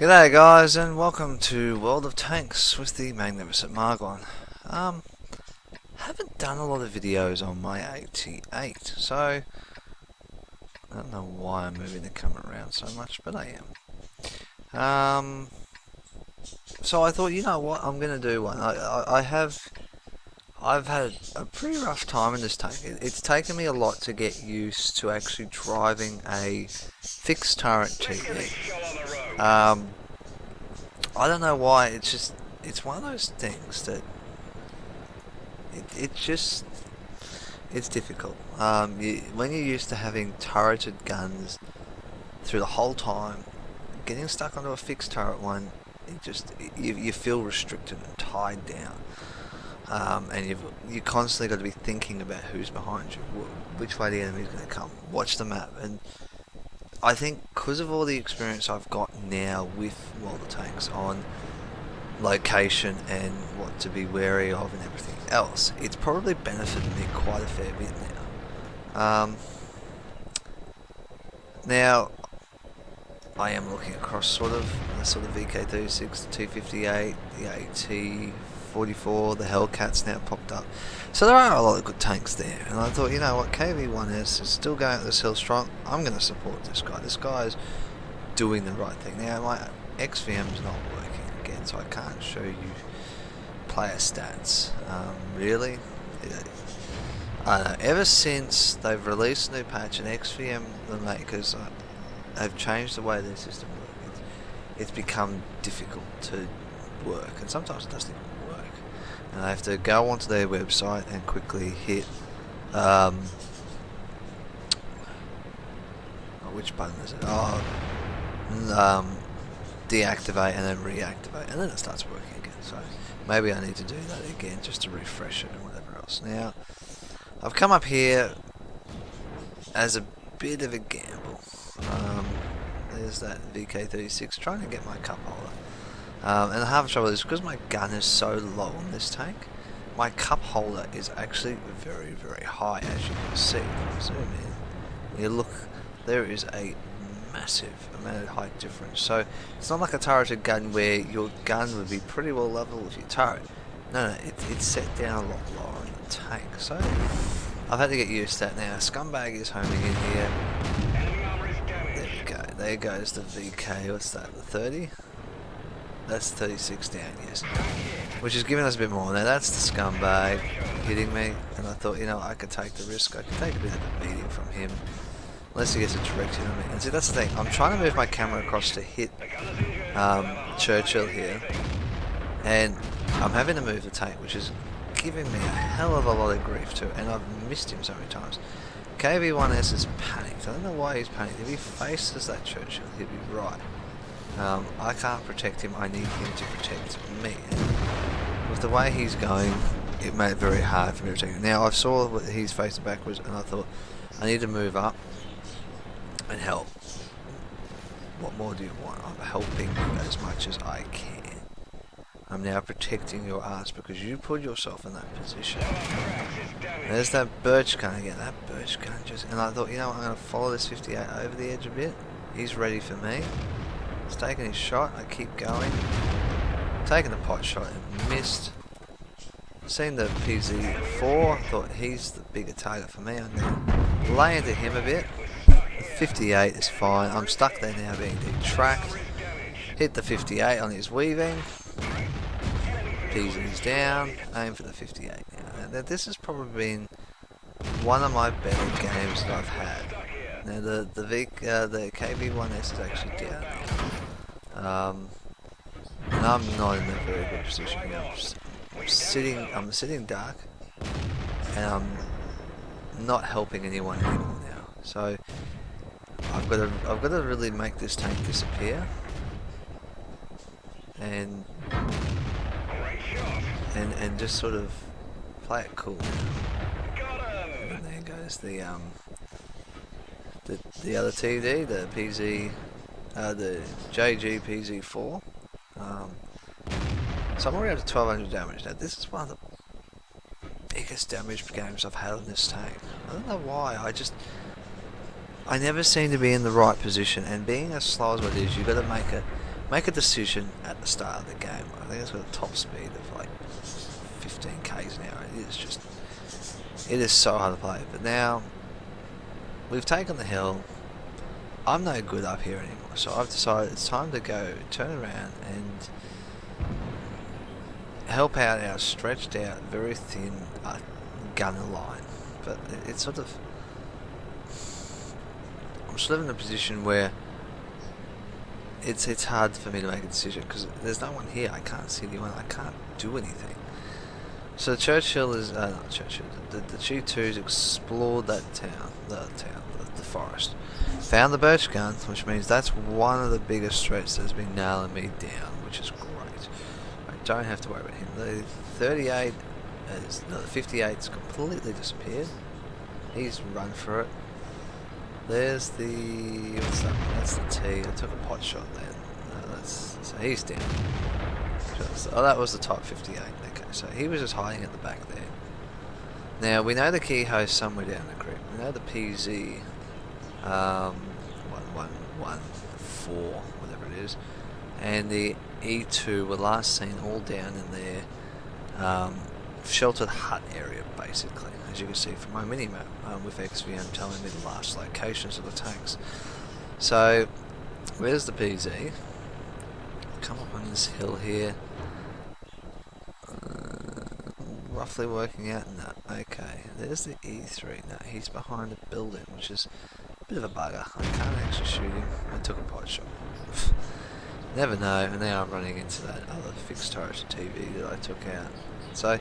G'day guys, and welcome to World of Tanks with the Magnificent Margon. Haven't done a lot of videos on my 88, so I don't know why I'm moving the camera around so much, but I am. So I thought, you know what, I'm gonna do one. I've had a pretty rough time in this tank. It's taken me a lot to get used to actually driving a fixed turret TV. I don't know why, it's one of those things that it's difficult. When you're used to having turreted guns through the whole time, getting stuck onto a fixed turret one, you feel restricted and tied down. And you constantly got to be thinking about who's behind you, which way the enemy's going to come, watch the map. And I think because of all the experience I've got now with World of Tanks on location and what to be wary of and everything else, it's probably benefited me quite a fair bit now. Now I am looking across sort of VK36, the T58, the AT44, the Hellcats now popped up. So there are a lot of good tanks there, and I thought, you know what, KV1S is still going up this hill strong. I'm going to support this guy. This guy is doing the right thing. Now my XVM's not working again, so I can't show you player stats. Really, I don't know. Ever since they've released a new patch, and XVM, the makers, have changed the way their system works, it's become difficult to work, and sometimes it doesn't even work. And I have to go onto their website and quickly hit which button is it? Deactivate and then reactivate, and then it starts working again. So maybe I need to do that again just to refresh it and whatever else. Now I've come up here as a bit of a gamble. There's that VK36 trying to get my cup holder. And the half trouble is because my gun is so low on this tank, my cup holder is actually very, very high, as you can see. Zoom in. You look, there is a massive amount of height difference. So it's not like a turreted gun where your gun would be pretty well level with your turret. No, it's set down a lot lower in the tank. So I've had to get used to that now. Scumbag is homing in here. There we go. There goes the VK. What's that? The 30? That's 36 down, yes. Which is giving us a bit more. Now that's the scumbag hitting me, and I thought, you know, I could take the risk. I could take a bit of a beating from him, unless he gets a direct hit on me. And see, that's the thing. I'm trying to move my camera across to hit Churchill here, and I'm having to move the tank, which is giving me a hell of a lot of grief too, and I've missed him so many times. KV1S is panicked. I don't know why he's panicked. If he faces that Churchill, he'll be right. I can't protect him, I need him to protect me. And with the way he's going, it made it very hard for me to protect him. Now I saw that he's facing backwards, and I thought, I need to move up and help. What more do you want? I'm helping you as much as I can. I'm now protecting your ass because you put yourself in that position. There's that birch gun again, that birch gun just... And I thought, you know what, I'm going to follow this 58 over the edge a bit. He's ready for me. He's taking his shot, I keep going. Taking the pot shot and missed. Seen the PZ4, thought he's the bigger target for me. I'm going to lay into him a bit. The 58 is fine. I'm stuck there now being detracked. Hit the 58 on his weaving. PZ's down. Aim for the 58 now. Now this has probably been one of my better games that I've had. Now the KV1S is actually down now. And I'm not in a very good position now. I'm sitting dark, and I'm not helping anyone anymore now. So I've got to really make this tank disappear, and just sort of play it cool. And there goes the other TD, the PZ, the JG PZ4. So I'm already up to 1200 damage. Now this is one of the biggest damage games I've had on this tank. I don't know why. I never seem to be in the right position, and being as slow as it is, you've got to make make a decision at the start of the game. I think it's got a top speed of like 15 k's an hour. It is so hard to play. But now we've taken the hill. I'm no good up here anymore, so I've decided it's time to go turn around and help out our stretched out, very thin gunner line. But it's sort of, I'm sort of in a position where it's hard for me to make a decision because there's no one here. I can't see anyone. I can't do anything. So Churchill is not Churchill. The G2's explored that the forest, found the birch gun, which means that's one of the biggest threats that's been nailing me down, which is great. I don't have to worry about him. The 38 the 58's completely disappeared. He's run for it. There's the, what's that one? That's the T. I took a pot shot then. So he's down. Oh, that was the Type 58. Okay, so he was just hiding at the back there. Now we know the key host somewhere down the creek. We know the PZ 1114, whatever it is, and the E2 were last seen all down in their sheltered hut area, basically, as you can see from my mini-map, with XVM telling me the last locations of the tanks. So where's the PZ? Come up on this hill here. Roughly working out. No, okay. There's the E3. No, he's behind a building, which is a bit of a bugger. I can't actually shoot him. I took a pot shot. Never know. And now I'm running into that other fixed turret TV that I took out. So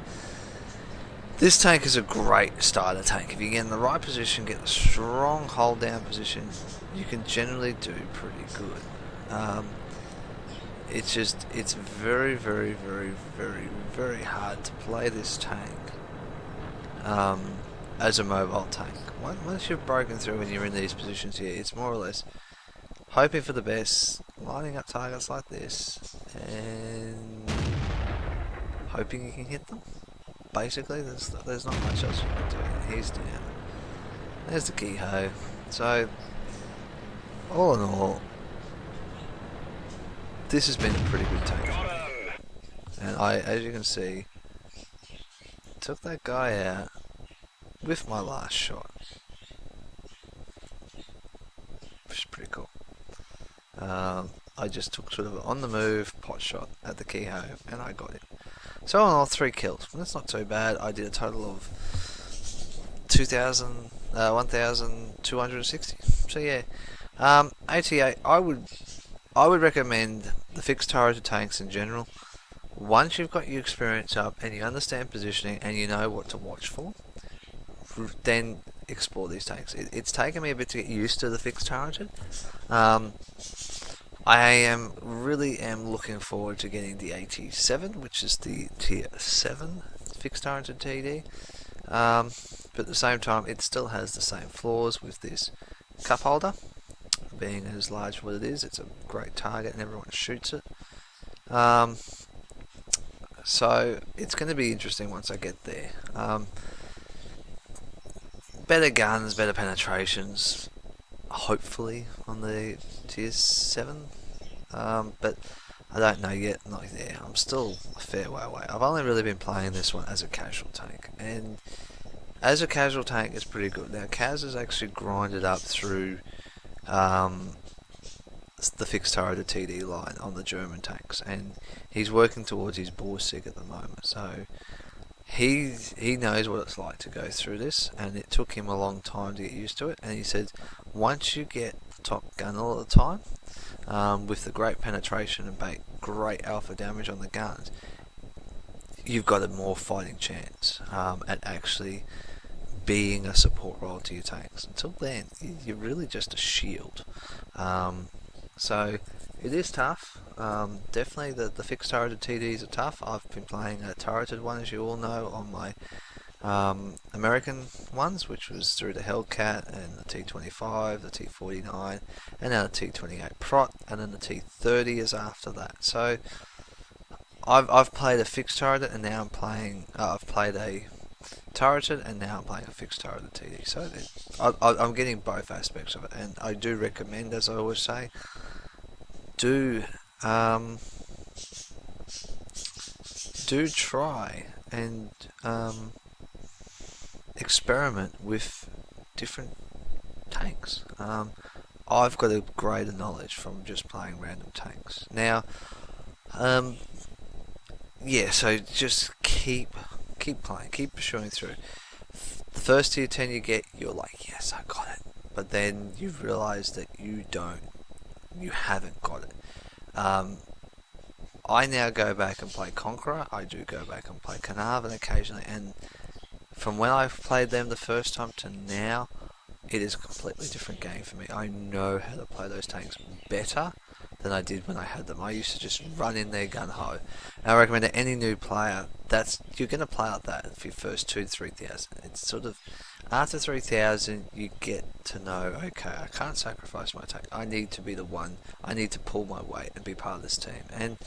this tank is a great starter tank. If you get in the right position, get a strong hold down position, you can generally do pretty good. It's very, very, very, very, very hard to play this tank as a mobile tank. Once you've broken through and you're in these positions here, it's more or less hoping for the best, lining up targets like this, and hoping you can hit them. Basically, there's not much else you can do. He's down. There's the keyhole. So, all in all, this has been a pretty good tank for me. And I, as you can see, took that guy out with my last shot, which is pretty cool. I just took sort of an on the move pot shot at the keyhole and I got it. So on all, 3 kills. That's not too bad. I did a total of 1,260. So yeah, ATA. I would recommend the fixed turret tanks in general. Once you've got your experience up and you understand positioning and you know what to watch for, then explore these tanks. It's taken me a bit to get used to the fixed turret. I really am looking forward to getting the AT7, which is the tier 7 fixed turret TD. But at the same time, it still has the same flaws with this cup holder being as large as what it is. It's a great target and everyone shoots it. So it's going to be interesting once I get there. Better guns, better penetrations, hopefully on the tier 7. But I don't know yet, not there. I'm still a fair way away. I've only really been playing this one as a casual tank, and as a casual tank it's pretty good. Now Kaz has actually grinded up through the fixed turret TD line on the German tanks, and he's working towards his Borsig at the moment, so he knows what it's like to go through this, and it took him a long time to get used to it. And he said once you get the top gun all the time, with the great penetration and great alpha damage on the guns, you've got a more fighting chance at actually being a support role to your tanks. Until then, you're really just a shield. So it is tough. Definitely the fixed turreted TDs are tough. I've been playing a turreted one, as you all know, on my American ones, which was through the Hellcat and the T25, the T49, and now the T28 Prot, and then the T30 is after that. So I've played a fixed turreted, and now I'm playing. I've played a turreted, and now I'm playing a fixed turreted TD. So I'm getting both aspects of it, and I do recommend, as I always say, do do try and experiment with different tanks. I've got a greater knowledge from just playing random tanks. Now, um, yeah, so just keep playing, keep pursuing through. The first tier 10 you get, you're like, yes, I got it. But then you realise that you haven't got it. I now go back and play Conqueror. I do go back and play Carnarvon occasionally, and from when I've played them the first time to now, it is a completely different game for me. I know how to play those tanks better than I did when I had them. I used to just run in there gun ho. And I recommend to any new player, you're going to play like that for your first 2 to 3,000. It's sort of after 3,000 you get to know, okay, I can't sacrifice my tank. I need to be the one. I need to pull my weight and be part of this team. And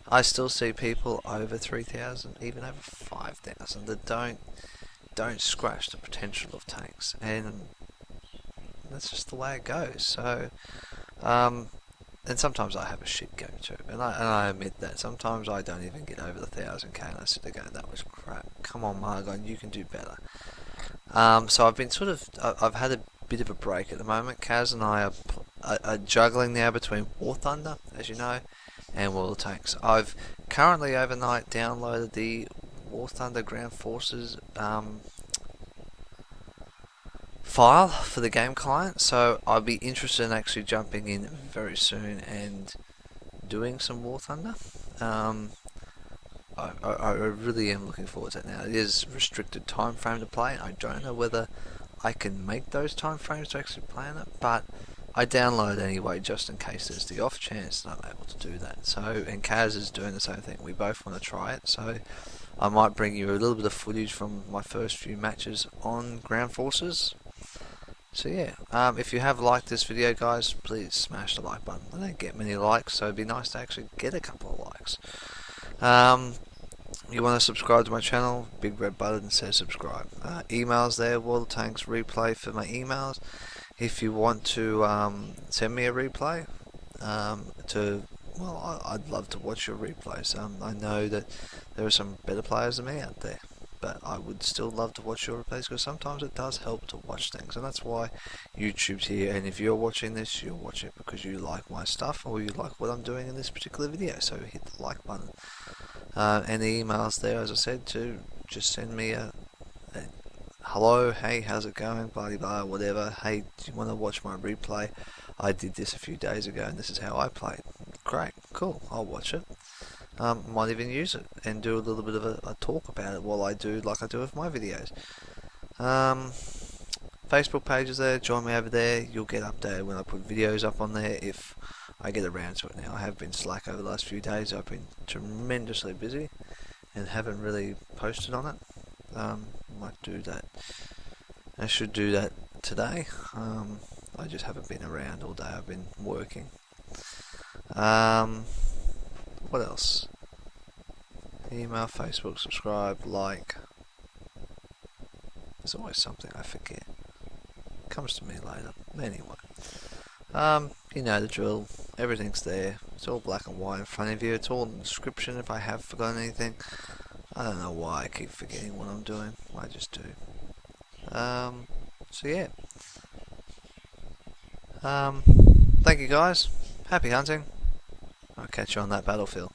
I still see people over 3,000, even over 5,000 that don't scratch the potential of tanks, and that's just the way it goes. So, and sometimes I have a shit game too, and I admit that. Sometimes I don't even get over the 1,000k, and I sit there going, "That was crap. Come on, Margon, you can do better." So I've been I've had a bit of a break at the moment. Kaz and I are juggling now between War Thunder, as you know, and World of Tanks. I've currently overnight downloaded the War Thunder Ground Forces file for the game client, so I'll be interested in actually jumping in very soon and doing some War Thunder. I really am looking forward to it now. It is restricted time frame to play. I don't know whether I can make those time frames to actually play on it, but I download anyway just in case there's the off chance that I'm able to do that. So, and Kaz is doing the same thing. We both want to try it, so I might bring you a little bit of footage from my first few matches on Ground Forces. So yeah, if you have liked this video, guys, please smash the like button. I don't get many likes, so it'd be nice to actually get a couple of likes. You want to subscribe to my channel, big red button says subscribe. Emails there, World of Tanks replay for my emails. If you want to send me a replay, I'd love to watch your replays. I know that there are some better players than me out there, but I would still love to watch your replays because sometimes it does help to watch things, and that's why YouTube's here. And if you're watching this, you'll watch it because you like my stuff or you like what I'm doing in this particular video, so hit the like button. And the emails there, as I said, to just send me a hello, hey, how's it going, blah blah, whatever. Hey, do you want to watch my replay? I did this a few days ago and this is how I played. Great, cool, I'll watch it. Might even use it and do a little bit of a talk about it while I do like I do with my videos. Facebook page is there, join me over there. You'll get updated when I put videos up on there if I get around to it. Now, I have been slack over the last few days. I've been tremendously busy and haven't really posted on it. Might do that. I should do that today. I just haven't been around all day. I've been working. What else? Email, Facebook, subscribe, like. There's always something I forget. Comes to me later. Anyway. You know the drill. Everything's there. It's all black and white in front of you. It's all in the description if I have forgotten anything. I don't know why I keep forgetting what I'm doing. I just do. So yeah. Thank you guys. Happy hunting. I'll catch you on that battlefield.